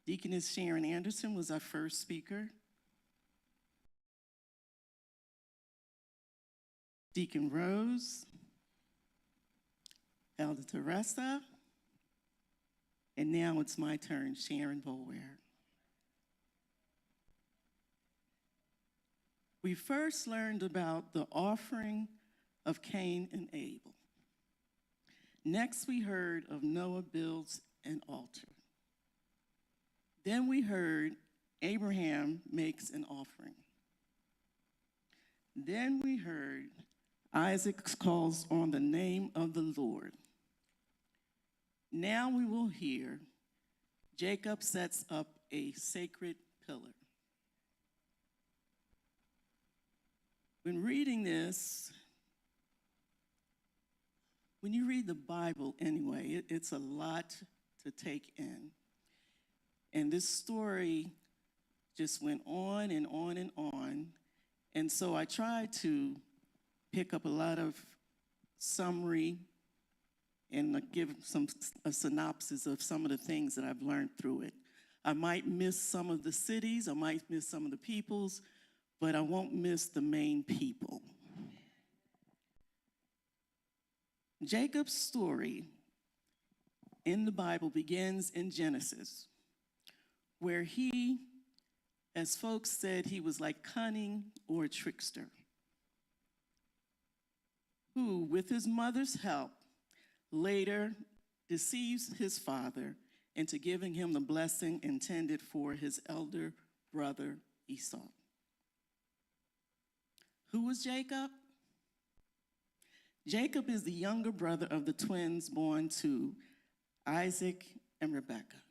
Deaconess Sharon Anderson was our first speaker. Deacon Rose, Elder Teresa, and now it's my turn, Sharon Boulware. We first learned about the offering of Cain and Abel. Next, we heard of Noah builds an altar. Then we heard Abraham makes an offering. Then we heard Isaac calls on the name of the Lord. Now we will hear Jacob sets up a sacred pillar. When reading this, when you read the Bible anyway, it's a lot to take in. And this story just went on and on and on. And so I tried to pick up a lot of summary and give a synopsis of some of the things that I've learned through it. I might miss some of the cities, I might miss some of the peoples, but I won't miss the main people. Jacob's story in the Bible begins in Genesis, where he, as folks said, he was like cunning or a trickster, who, with his mother's help, later deceives his father into giving him the blessing intended for his elder brother Esau. Who was Jacob? Jacob is the younger brother of the twins born to Isaac and Rebekah.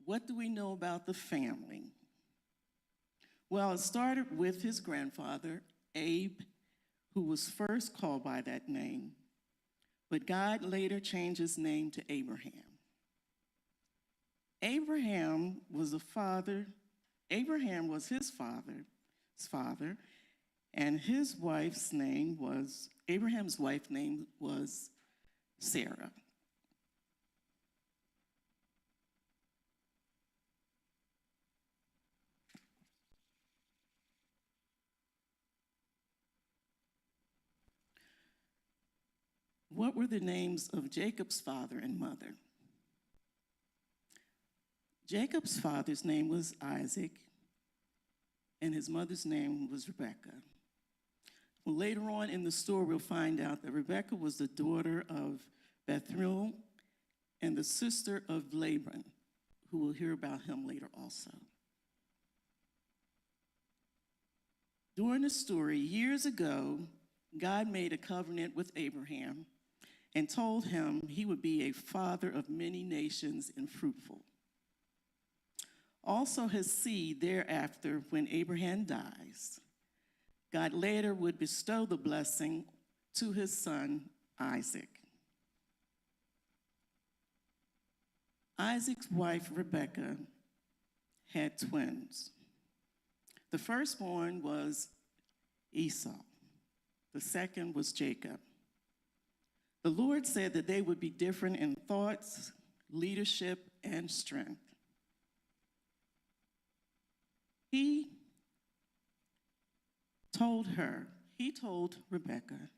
What do we know about the family? Well, it started with his grandfather, Abe, who was first called by that name, but God later changed his name to Abraham. Abraham was his father, and his wife's name was, Abraham's wife's name was Sarah. What were the names of Jacob's father and mother? Jacob's father's name was Isaac, and his mother's name was Rebekah. Well, later on in the story, we'll find out that Rebekah was the daughter of Bethuel and the sister of Laban, who we'll hear about him later also. During the story, years ago, God made a covenant with Abraham and told him he would be a father of many nations and fruitful. Also his seed thereafter, when Abraham dies, God later would bestow the blessing to his son, Isaac. Isaac's wife, Rebekah, had twins. The firstborn was Esau. The second was Jacob. The Lord said that they would be different in thoughts, leadership, and strength. He told Rebekah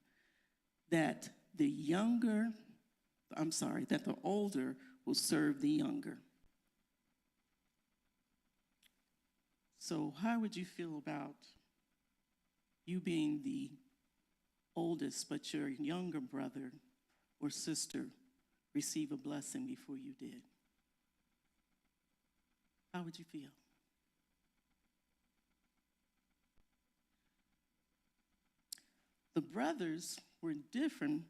that the older will serve the younger. So how would you feel about you being the oldest, but your younger brother or sister receive a blessing before you did? How would you feel? The brothers were different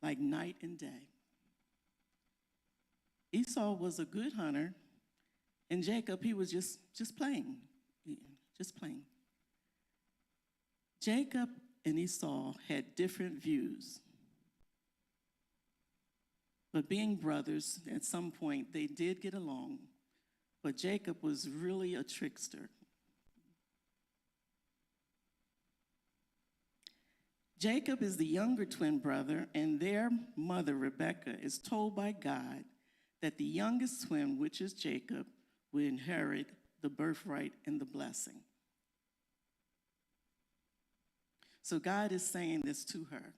like night and day. Esau was a good hunter, and Jacob, he was just plain. Jacob and Esau had different views. But being brothers, at some point, they did get along. But Jacob was really a trickster. Jacob is the younger twin brother, and their mother, Rebekah, is told by God that the youngest twin, which is Jacob, would inherit the birthright and the blessing. So God is saying this to her.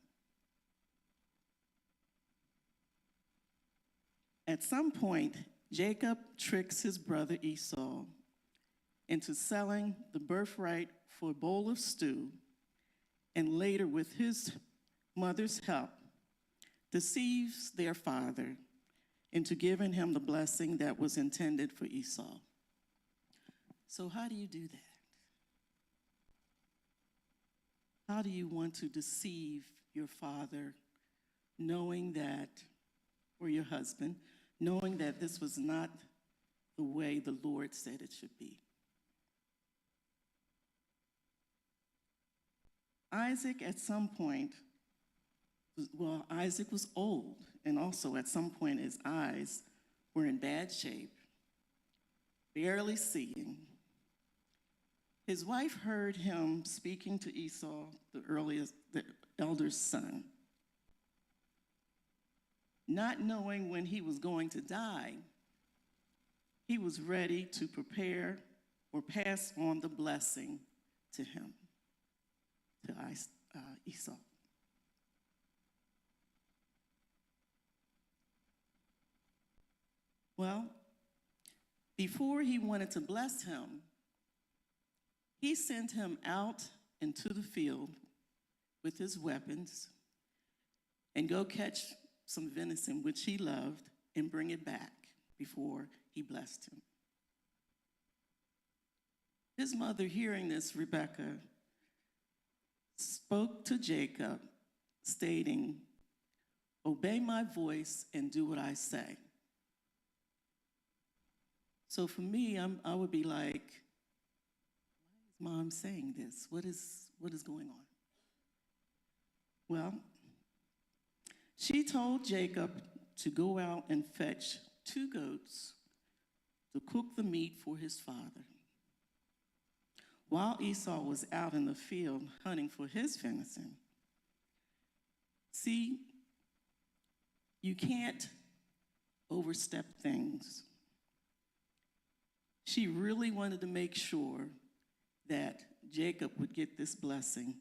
At some point, Jacob tricks his brother Esau into selling the birthright for a bowl of stew, and later, with his mother's help, deceives their father into giving him the blessing that was intended for Esau. So how do you do that? How do you want to deceive your father, knowing that, or your husband, knowing that this was not the way the Lord said it should be? Isaac, at some point, Isaac was old, and also at some point his eyes were in bad shape, barely seeing. His wife heard him speaking to Esau, the elder son. Not knowing when he was going to die, he was ready to prepare or pass on the blessing to him, to Esau. Well, before he wanted to bless him, he sent him out into the field with his weapons and go catch some venison, which he loved, and bring it back before he blessed him. His mother, hearing this, Rebekah, spoke to Jacob, stating, "Obey my voice and do what I say." So for me, I would be like, why is Mom saying this? What is going on? Well, she told Jacob to go out and fetch 2 goats to cook the meat for his father. While Esau was out in the field hunting for his venison. See, you can't overstep things. She really wanted to make sure that Jacob would get this blessing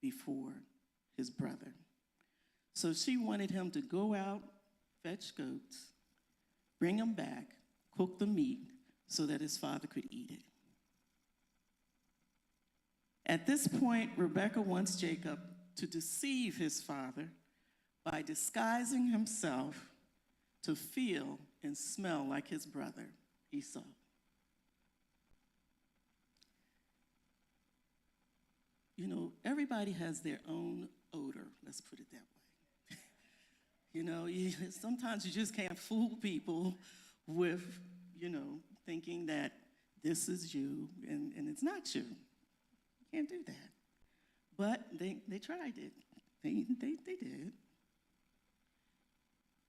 before his brother. So she wanted him to go out, fetch goats, bring them back, cook the meat so that his father could eat it. At this point, Rebekah wants Jacob to deceive his father by disguising himself to feel and smell like his brother, Esau. You know, everybody has their own odor, let's put it that way. You know, sometimes you just can't fool people with, thinking that this is you and it's not you. You can't do that. But they tried it. They did.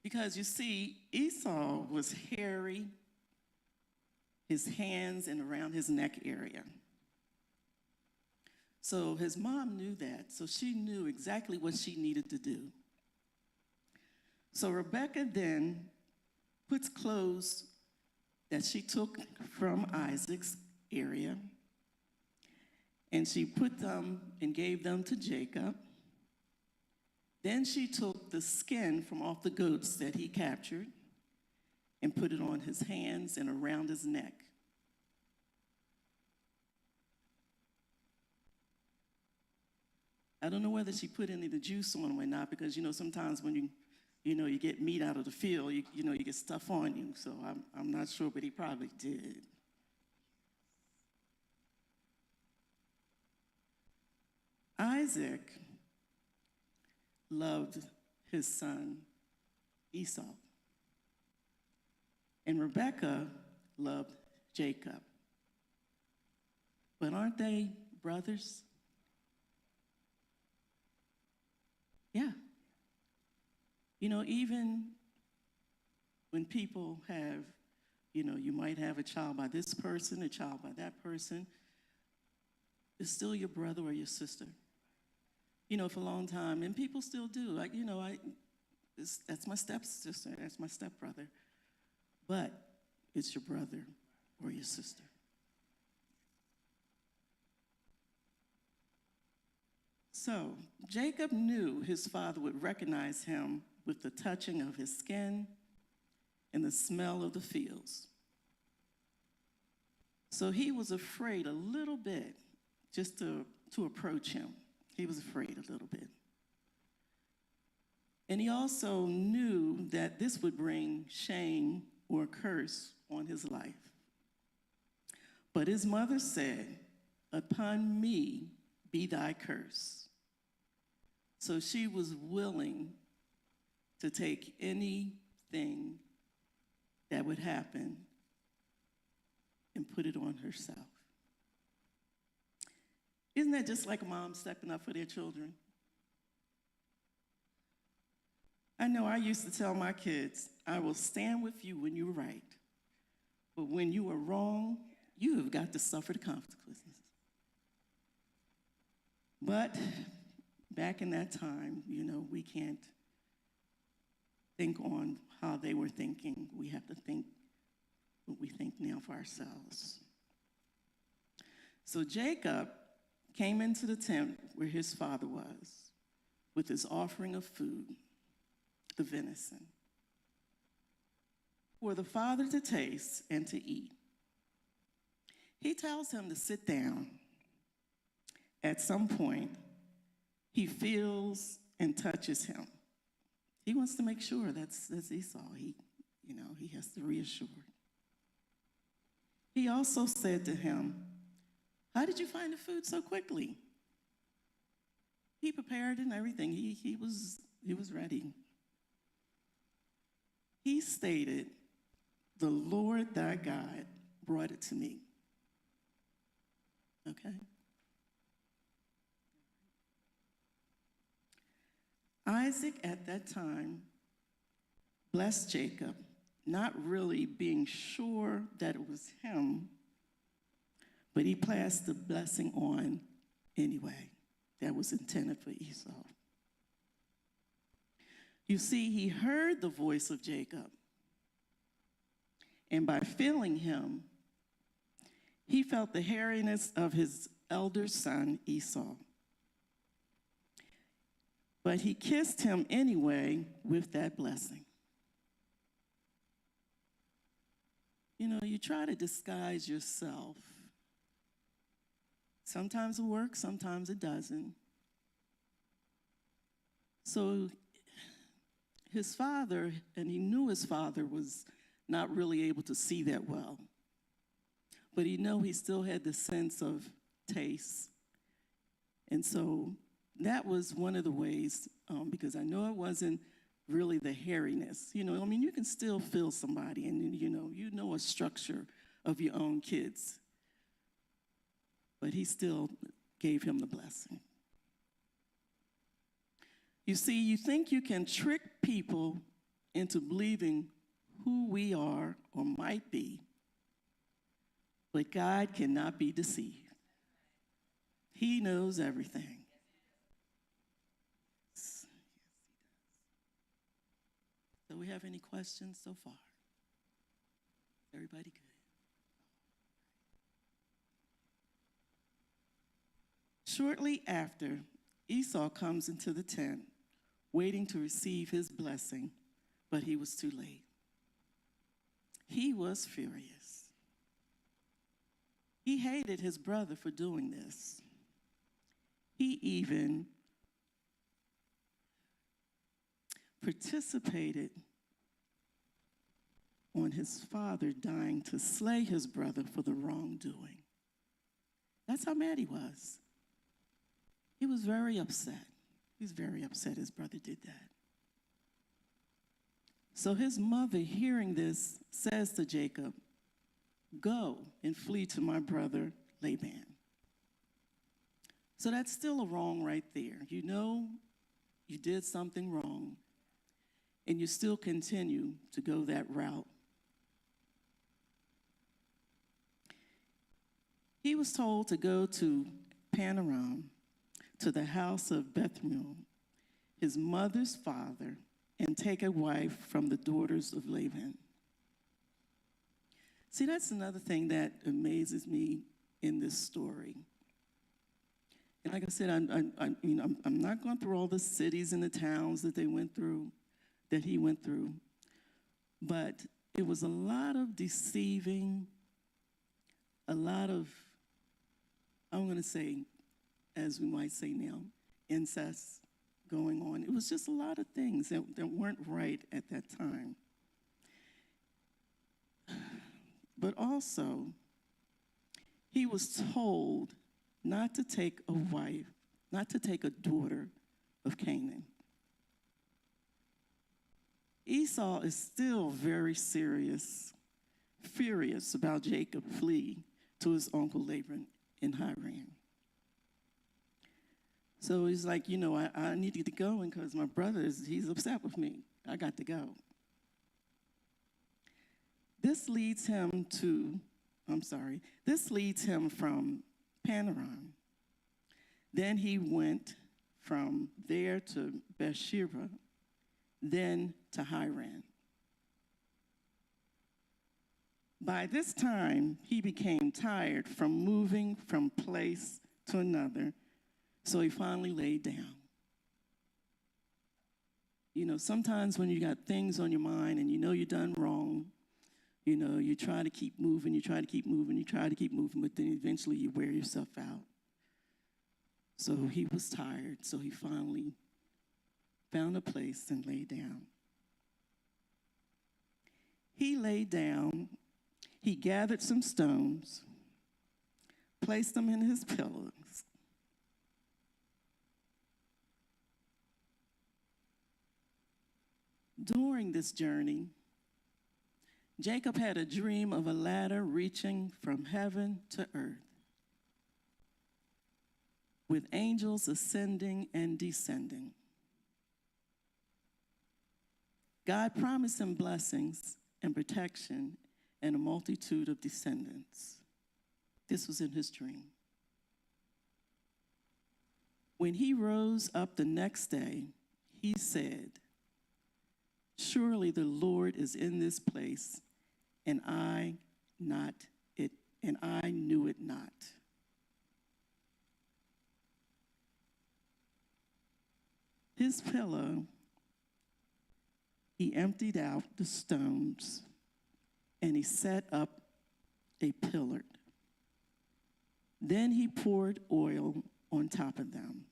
Because you see, Esau was hairy, his hands and around his neck area. So his mom knew that, so she knew exactly what she needed to do. So Rebekah then puts clothes that she took from Isaac's area, and she put them and gave them to Jacob. Then she took the skin from off the goats that he captured and put it on his hands and around his neck. I don't know whether she put any of the juice on them or not, because sometimes when you get meat out of the field, you get stuff on you. So I'm not sure, but he probably did. Isaac loved his son Esau, and Rebekah loved Jacob. But aren't they brothers? Yeah. Even when people have, you might have a child by this person, a child by that person, it's still your brother or your sister. For a long time, and people still do. That's my stepsister, that's my stepbrother. but it's your brother or your sister. So Jacob knew his father would recognize him with the touching of his skin and the smell of the fields. So he was afraid a little bit just to approach him. He was afraid a little bit. And he also knew that this would bring shame or curse on his life. But his mother said, "Upon me be thy curse." So she was willing to take anything that would happen and put it on herself. Isn't that just like a mom stepping up for their children? I know I used to tell my kids, I will stand with you when you're right, but when you are wrong, you have got to suffer the consequences. But back in that time, we can't think on how they were thinking. We have to think what we think now for ourselves. So Jacob came into the tent where his father was with his offering of food, the venison, for the father to taste and to eat. He tells him to sit down. At some point, he feels and touches him. He wants to make sure that's Esau. He has to reassure. He also said to him, "How did you find the food so quickly?" He prepared and everything. He was ready. He stated, "The Lord thy God brought it to me." Okay? Isaac at that time blessed Jacob, not really being sure that it was him, but he passed the blessing on anyway. That was intended for Esau. You see, he heard the voice of Jacob, and by feeling him, he felt the hairiness of his elder son, Esau. But he kissed him anyway with that blessing. You try to disguise yourself. Sometimes it works, sometimes it doesn't. So his father, and he knew his father was not really able to see that well. But he still had the sense of taste. And so that was one of the ways, because I know it wasn't really the hairiness. You can still feel somebody, and you know a structure of your own kids. But he still gave him the blessing. You see, you think you can trick people into believing who we are or might be, but God cannot be deceived. He knows everything. Yes, he does. Do we have any questions so far? Everybody good? Shortly after, Esau comes into the tent, waiting to receive his blessing, but he was too late. He was furious. He hated his brother for doing this. He even participated on his father dying to slay his brother for the wrongdoing. That's how mad he was. He was very upset. He was very upset his brother did that. So his mother, hearing this, says to Jacob, "Go and flee to my brother Laban." So that's still a wrong right there. You did something wrong, and you still continue to go that route. He was told to go to Panaram, to the house of Bethuel, his mother's father, and take a wife from the daughters of Laban. See, that's another thing that amazes me in this story. And like I said, I'm not going through all the cities and the towns that they went through, that he went through, but it was a lot of deceiving, a lot of, I'm going to say, as we might say now, incest going on. It was just a lot of things that weren't right at that time. But also, he was told not to take a wife, not to take a daughter of Canaan. Esau is still very furious about Jacob flee to his uncle Laban in Haran. So he's like, I need to get going because my brother, he's upset with me. I got to go. This leads him from Paneron. Then he went from there to Beersheba, then to Haran. By this time, he became tired from moving from place to another, so he finally laid down. Sometimes when you got things on your mind and you're done wrong, you try to keep moving, but then eventually you wear yourself out. So he was tired, so he finally found a place and lay down. He laid down, he gathered some stones, placed them in his pillows. During this journey, Jacob had a dream of a ladder reaching from heaven to earth, with angels ascending and descending. God promised him blessings and protection and a multitude of descendants. This was in his dream. When he rose up the next day, he said, "Surely the Lord is in this place, and I knew it not." His pillow, he emptied out the stones, and he set up a pillar. Then he poured oil on top of them.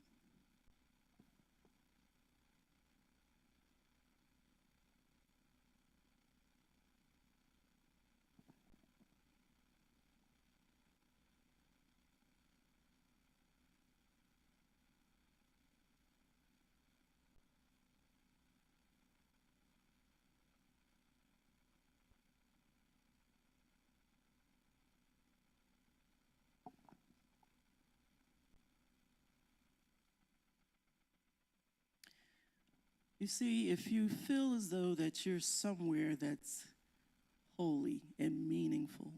You see, if you feel as though that you're somewhere that's holy and meaningful,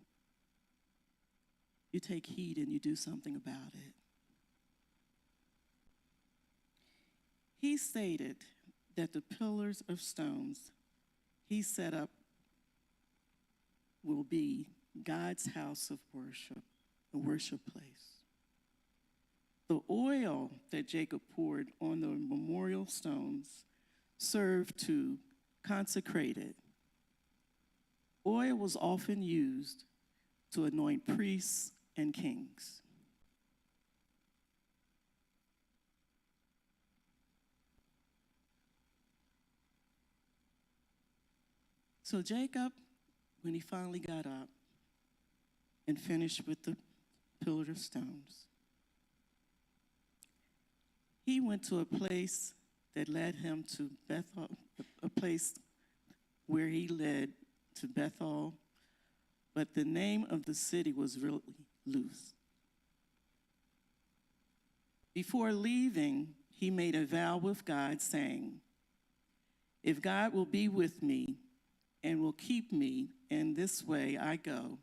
you take heed and you do something about it. He stated that the pillars of stones he set up will be God's house of worship, a worship place. The oil that Jacob poured on the memorial stones served to consecrate it. Oil was often used to anoint priests and kings. So Jacob, when he finally got up and finished with the pillar of stones, he went to a place that led him to Bethel, a place where he led to Bethel, but the name of the city was really Luz. Before leaving, he made a vow with God, saying, "If God will be with me and will keep me in this way I go,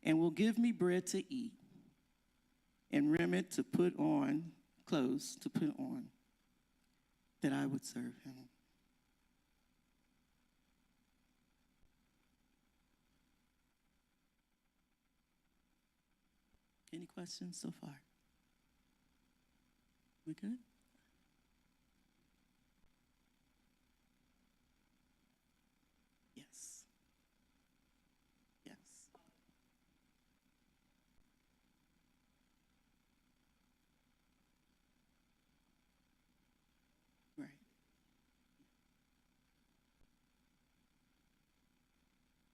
and will give me bread to eat and raiment to put on, clothes to put on, that I would serve him." Any questions so far? We good? Yes. Yes. Right.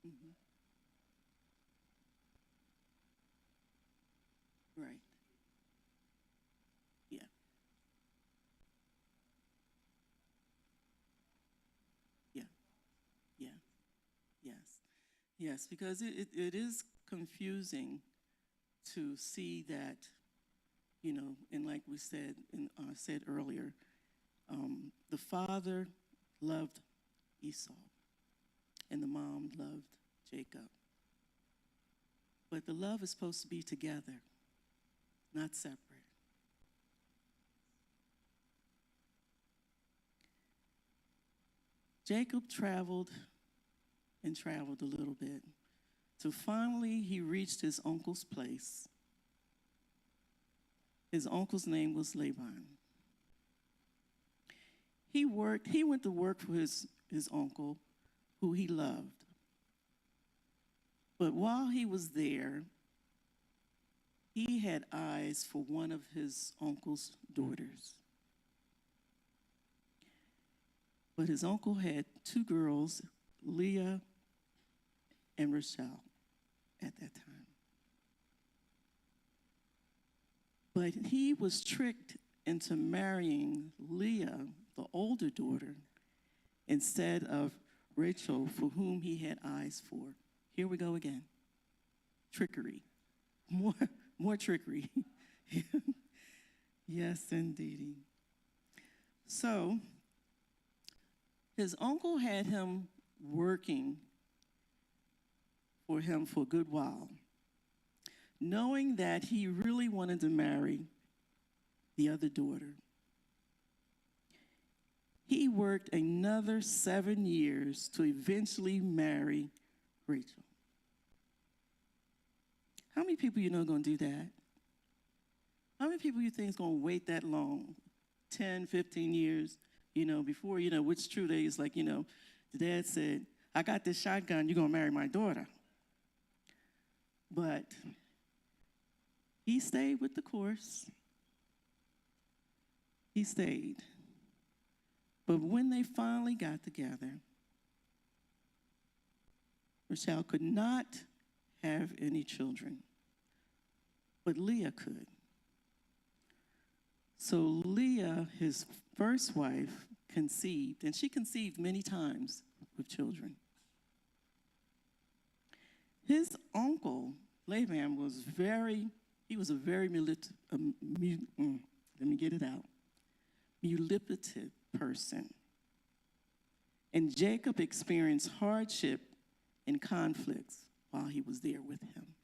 Hmm. Right. Yeah. Yeah. Yeah. Yes. Yes, because it is confusing to see that, and like we said and said earlier, the father loved Esau and the mom loved Jacob. But the love is supposed to be together, not separate. Jacob traveled and traveled a little bit till finally he reached his uncle's place. His uncle's name was Laban. He went to work for his uncle, who he loved. But while he was there, he had eyes for one of his uncle's daughters. But his uncle had two girls, Leah and Rachel, at that time. But he was tricked into marrying Leah, the older daughter, instead of Rachel, for whom he had eyes for. Here we go again. Trickery. More, more trickery. Yes, indeedy. So his uncle had him working for him for a good while, knowing that he really wanted to marry the other daughter. He worked another 7 years to eventually marry Rachel. How many people you know are going to do that? How many people you think is going to wait that long? 10, 15 years, before, which true days, like, the dad said, I got this shotgun, you're going to marry my daughter. But he stayed with the course. He stayed. But when they finally got together, Rachel could not have any children, but Leah could. So Leah, his first wife, conceived, and she conceived many times with children. His uncle, Laban, was a very let me get it out, manipulative person. And Jacob experienced hardship and conflicts while he was there with him.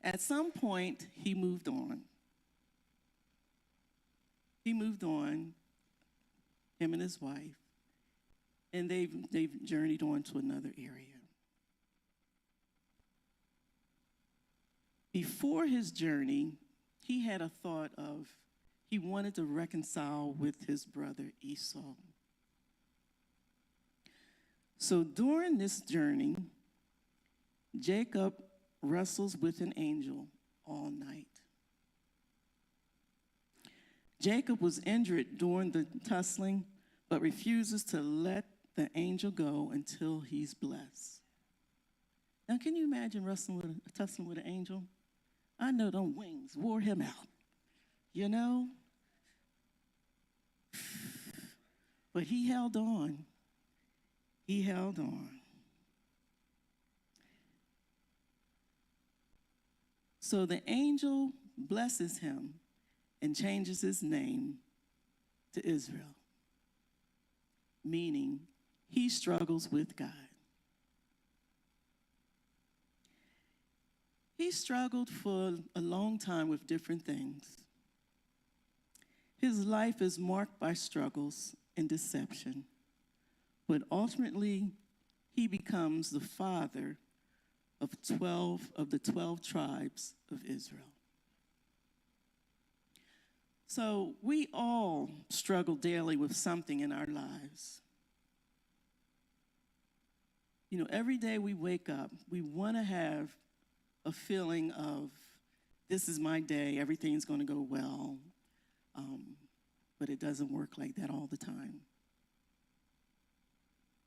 At some point, he moved on. Him and his wife, and they've journeyed on to another area. Before his journey, he had a thought of he wanted to reconcile with his brother Esau. So during this journey, Jacob wrestles with an angel all night. Jacob was injured during the tussling, but refuses to let the angel go until he's blessed. Now, can you imagine tussling with an angel? I know them wings wore him out, you know? But he held on. He held on. So the angel blesses him and changes his name to Israel, meaning he struggles with God. He struggled for a long time with different things. His life is marked by struggles and deception, but ultimately he becomes the father of the 12 tribes of Israel. So we all struggle daily with something in our lives. You know, every day we wake up, we want to have a feeling of, this is my day, everything's going to go well. But it doesn't work like that all the time.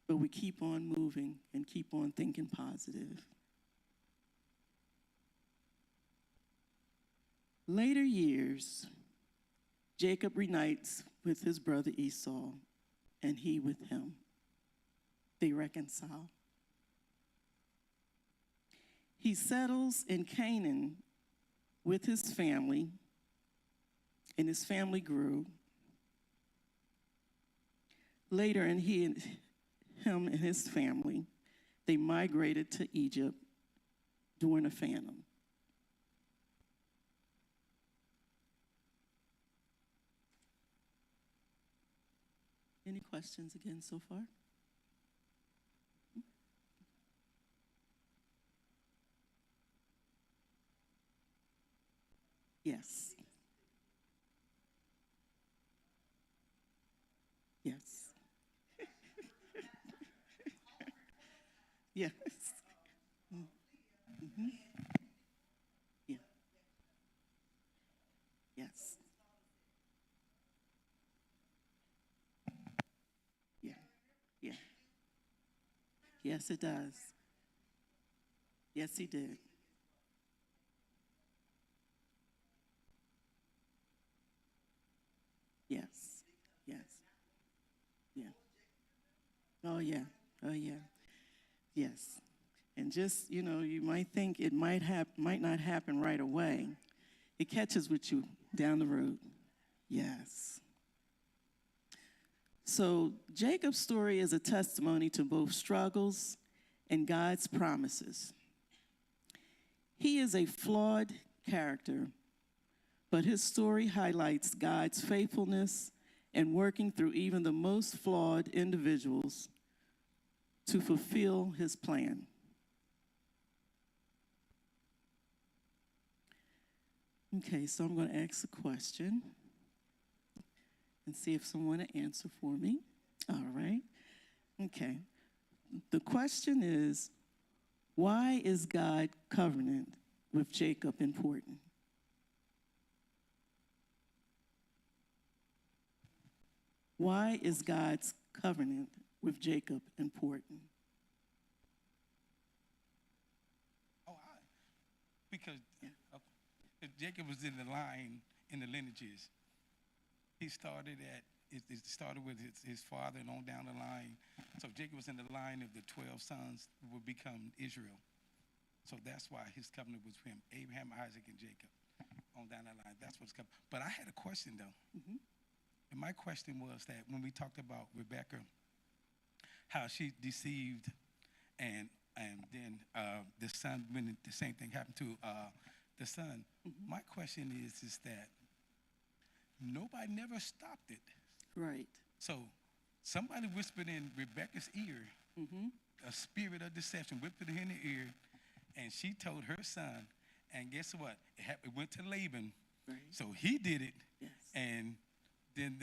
But we keep on moving and keep on thinking positive. Later years, Jacob reunites with his brother Esau, and he with him. They reconcile. He settles in Canaan with his family, and his family grew. Later, him and his family, they migrated to Egypt during a famine. Any questions again so far? Yes. Yes. Yes. Mm-hmm. Yeah. Yes. Yeah. Yeah. Yes, it does. Yes, he did. Yes. Yes. Yeah. Oh, yeah. Oh, yeah. Yes. And just, you know, you might think it might not happen right away. It catches with you down the road. Yes. So Jacob's story is a testimony to both struggles and God's promises. He is a flawed character, but his story highlights God's faithfulness and working through even the most flawed individuals to fulfill his plan. Okay, so I'm going to ask a question and see if someone will answer for me. All right. Okay. The question is, why is God's covenant with Jacob important? Why is God's covenant with Jacob important? Because Jacob was in the line in the lineages. He started it started with his father and on down the line. So Jacob was in the line of the 12 sons who would become Israel. So that's why his covenant was with him, Abraham, Isaac, and Jacob. On down that line, that's what's coming. But I had a question, though. Mm-hmm. And my question was that when we talked about Rebecca, how she deceived and then the son, when the same thing happened to the son. Mm-hmm. My question is that nobody never stopped it. Right. So somebody whispered in Rebecca's ear, mm-hmm. a spirit of deception whispered in her ear, and she told her son, and guess what? It went to Laban. Right. So he did it, yes. And then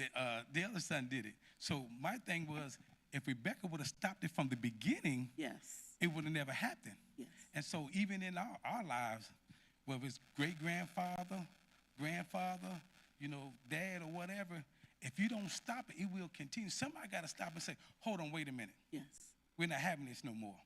the other son did it. So my thing was, if Rebecca would have stopped it from the beginning, yes, it would have never happened. Yes. And so even in our lives, whether it's great-grandfather, grandfather, dad or whatever, if you don't stop it, it will continue. Somebody got to stop and say, hold on, wait a minute. Yes. We're not having this no more.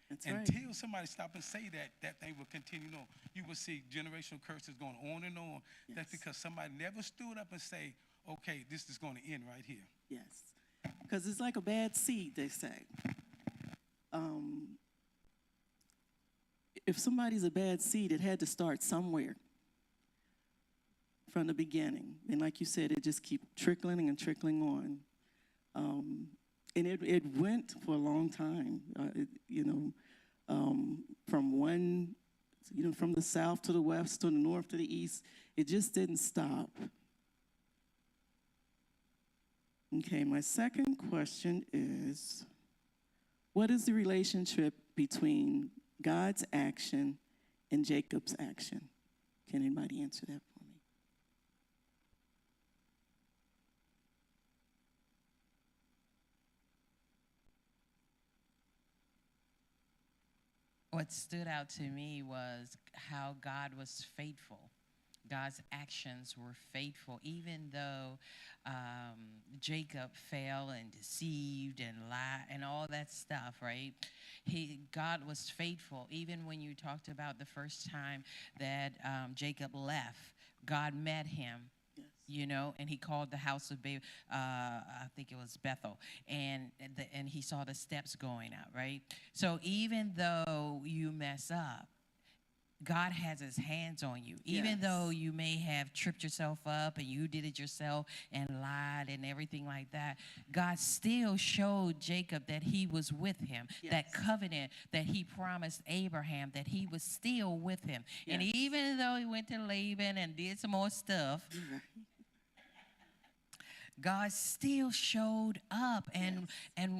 That's Until right. somebody stop and say that thing will continue on. You will see generational curses going on and on. Yes. That's because somebody never stood up and say, okay, this is going to end right here. Yes. Because it's like a bad seed, they say. If somebody's a bad seed, it had to start somewhere from the beginning. And like you said, it just keeps trickling and trickling on. And it went for a long time, from one, from the south to the west, to the north to the east. It just didn't stop. Okay, my second question is, what is the relationship between God's action and Jacob's action? Can anybody answer that for me? What stood out to me was how God was faithful. God's actions were faithful, even though Jacob fell and deceived and lied and all that stuff, right? God was faithful. Even when you talked about the first time that Jacob left, God met him. Yes. You know, and he called the house of I think it was Bethel, and he saw the steps going out, right? So even though you mess up, God has his hands on you. Even Yes. though you may have tripped yourself up and you did it yourself and lied and everything like that, God still showed Jacob that he was with him. Yes. That covenant that he promised Abraham, that he was still with him. Yes. And even though he went to Laban and did some more stuff, God still showed up and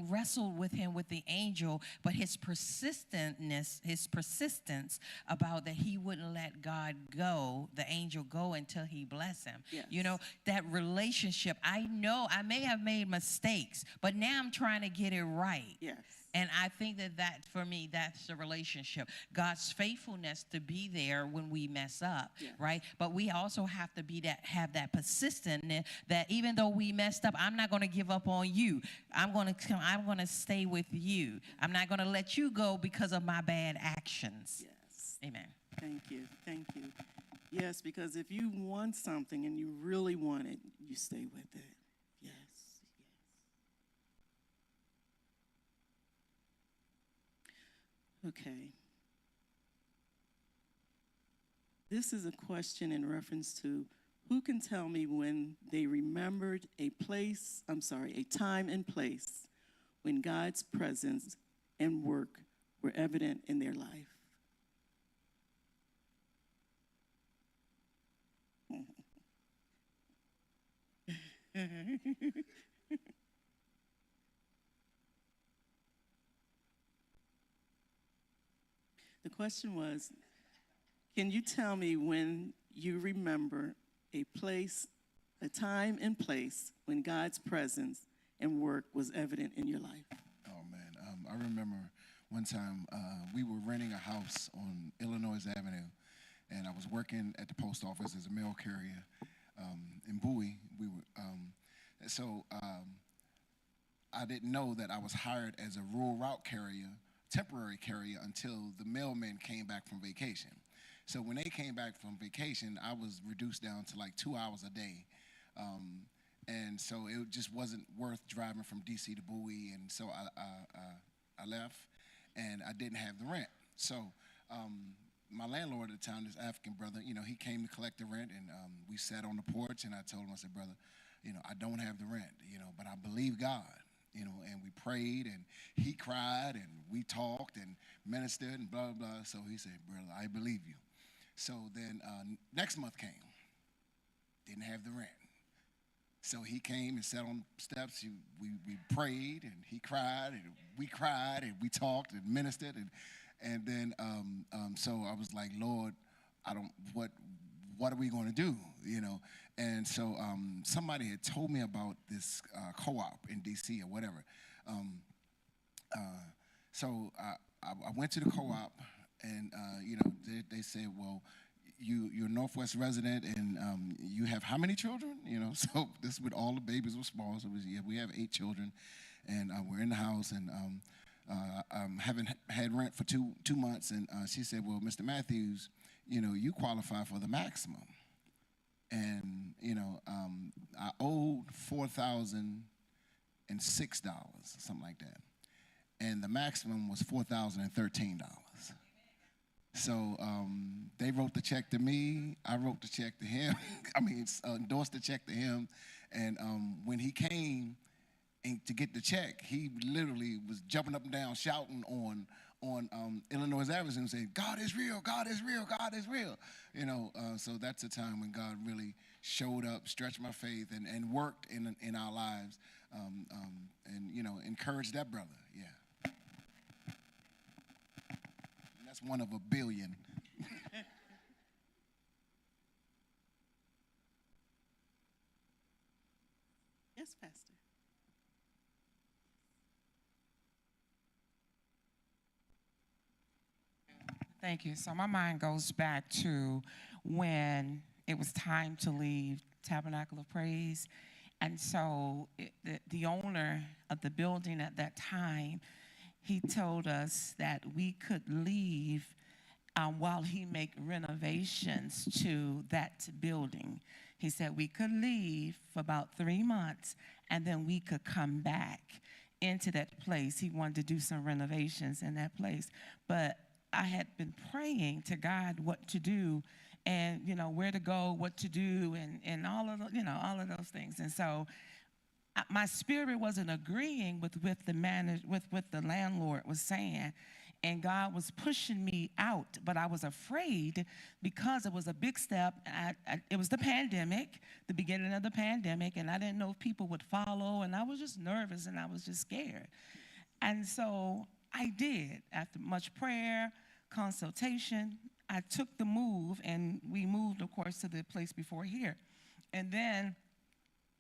wrestled with him with the angel, but his persistence about that he wouldn't let God go, the angel go until he blessed him. Yes. You know, that relationship, I know I may have made mistakes, but now I'm trying to get it right. Yes. And I think that for me, that's the relationship. God's faithfulness to be there when we mess up, Yes. right? But we also have to have that persistence that even though we messed up, I'm not going to give up on you. I'm going to stay with you. I'm not going to let you go because of my bad actions. Yes. Amen. Thank you. Thank you. Yes, because if you want something and you really want it, you stay with it. Yes. Yes. Okay. This is a question in reference to who can tell me when they remembered a time and place when God's presence and work were evident in their life? The question was, can you tell me when you remember a time and place when God's presence and work was evident in your life? Oh, man. I remember one time we were renting a house on Illinois Avenue, and I was working at the post office as a mail carrier in Bowie. I didn't know that I was hired as a rural route carrier, temporary carrier, until the mailmen came back from vacation. So when they came back from vacation, I was reduced down to like 2 hours a day. And so it just wasn't worth driving from D.C. to Bowie. And so I left, and I didn't have the rent. So my landlord at the time, this African brother, he came to collect the rent, and we sat on the porch, and I told him, I said, brother, I don't have the rent, but I believe God. And we prayed, and he cried, and we talked and ministered and blah, blah, blah. So he said, brother, I believe you. So then next month came, didn't have the rent. So he came and sat on the steps. We prayed, and he cried, and we cried, and we talked and ministered. And then so I was like, Lord, what are we going to do, And so somebody had told me about this co-op in D.C. or whatever. So I went to the co-op, and, they said, well, you're a Northwest resident, and you have how many children? So this with all the babies were small. So we have 8 children, and we're in the house, and haven't had rent for two months. And she said, well, Mr. Matthews, you qualify for the maximum. And, I owed $4,006, something like that. And the maximum was $4,013. So they wrote the check to me. I wrote the check to him. Endorsed the check to him. And when he came to get the check, he literally was jumping up and down, shouting on Illinois Avenue and saying, God is real, God is real, God is real. So that's a time when God really showed up, stretched my faith, and worked in our lives, and encouraged that brother. Yeah. And That's one of a billion. Yes, Pastor. Thank you. So my mind goes back to when it was time to leave Tabernacle of Praise. And so the owner of the building at that time, he told us that we could leave while he make renovations to that building. He said we could leave for about 3 months and then we could come back into that place. He wanted to do some renovations in that place. But I had been praying to God what to do and, where to go, what to do, and all of all of those things. And so my spirit wasn't agreeing with what the landlord was saying, and God was pushing me out, but I was afraid because it was a big step. It was the pandemic, the beginning of the pandemic, and I didn't know if people would follow, and I was just nervous and I was just scared. And so I did. After much prayer, consultation, I took the move, and we moved, of course, to the place before here. And then,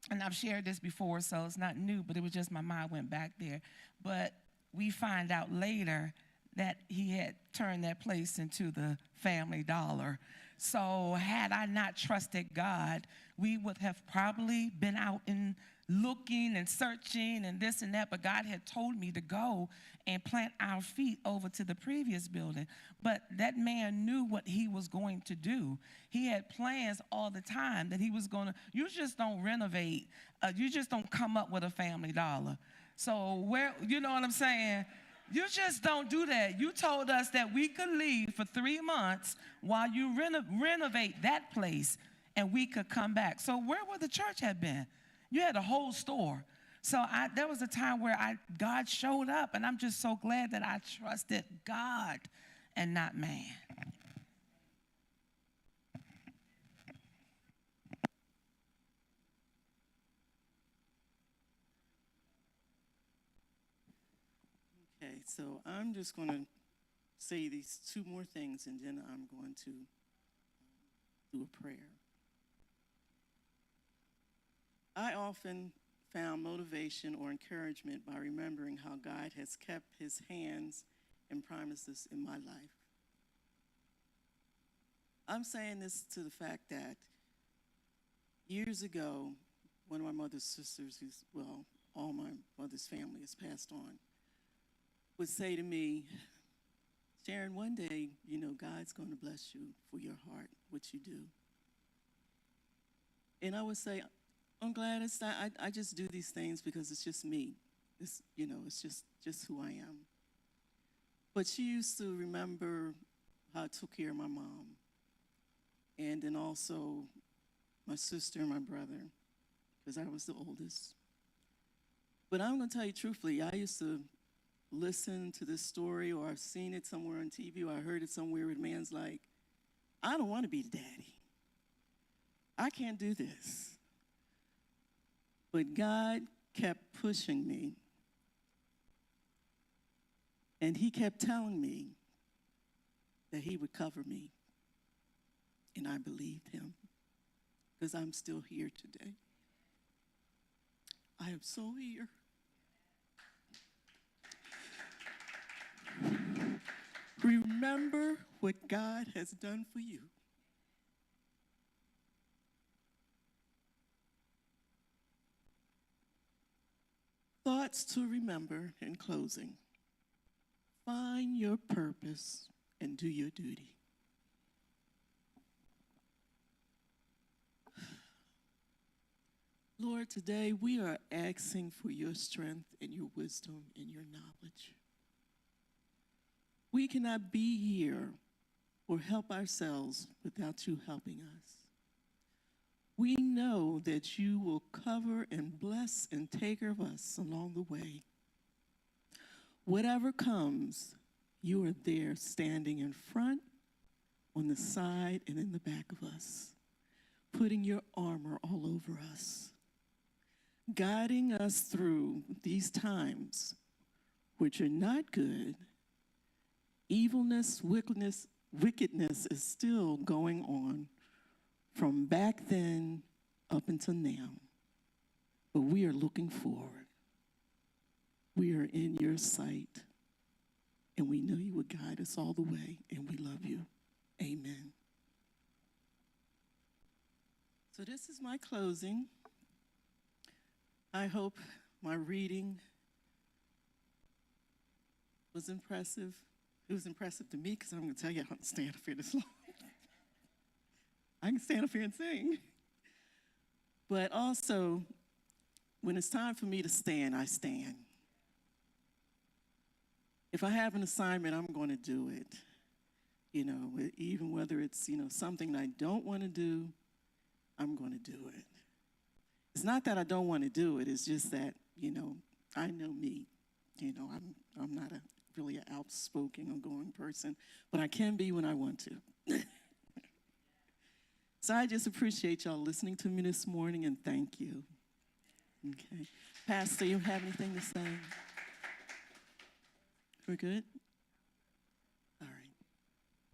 and I've shared this before, so it's not new, but it was just my mind went back there. But we find out later that he had turned that place into the Family Dollar. So had I not trusted God, we would have probably been out and looking and searching and this and that, but God had told me to go and plant our feet over to the previous building. But that man knew what he was going to do. He had plans all the time that he was going to, you just don't renovate, you just don't come up with a Family Dollar. So where, you know what I'm saying? You just don't do that. You told us that we could leave for 3 months while you renovate that place and we could come back. So where would the church have been? You had a whole store. So there was a time where God showed up, and I'm just so glad that I trusted God and not man. Okay, so I'm just going to say these 2 more things, and then I'm going to do a prayer. I often found motivation or encouragement by remembering how God has kept his hands and promises in my life. I'm saying this to the fact that years ago, one of my mother's sisters, all my mother's family has passed on, would say to me, Sharon, one day, God's going to bless you for your heart, what you do. And I would say, I'm glad it's not, I just do these things because it's just me. It's just who I am. But she used to remember how I took care of my mom. And then also my sister and my brother, because I was the oldest. But I'm going to tell you truthfully, I used to listen to this story, or I've seen it somewhere on TV, or I heard it somewhere, and man's like, I don't want to be the daddy. I can't do this. But God kept pushing me. And he kept telling me that he would cover me. And I believed him, because I'm still here today. I am so here. Remember what God has done for you. Thoughts to remember in closing. Find your purpose and do your duty. Lord, today we are asking for your strength and your wisdom and your knowledge. We cannot be here or help ourselves without you helping us. We know that you will cover and bless and take care of us along the way. Whatever comes, you are there standing in front, on the side, and in the back of us, putting your armor all over us, guiding us through these times which are not good Evilness, wickedness is still going on from back then up until now. But we are looking forward. We are in your sight, and we know you will guide us all the way, and we love you. Amen. So this is my closing. I hope my reading was impressive. It was impressive to me because I'm going to tell you I don't stand up here this long. I can stand up here and sing. But also, when it's time for me to stand, I stand. If I have an assignment, I'm going to do it. You know, even whether it's, something I don't want to do, I'm going to do it. It's not that I don't want to do it. It's just that, I know me. I'm not really an outspoken or going person, but I can be when I want to. So I just appreciate y'all listening to me this morning, and thank you. Okay. Pastor, you have anything to say? We're good?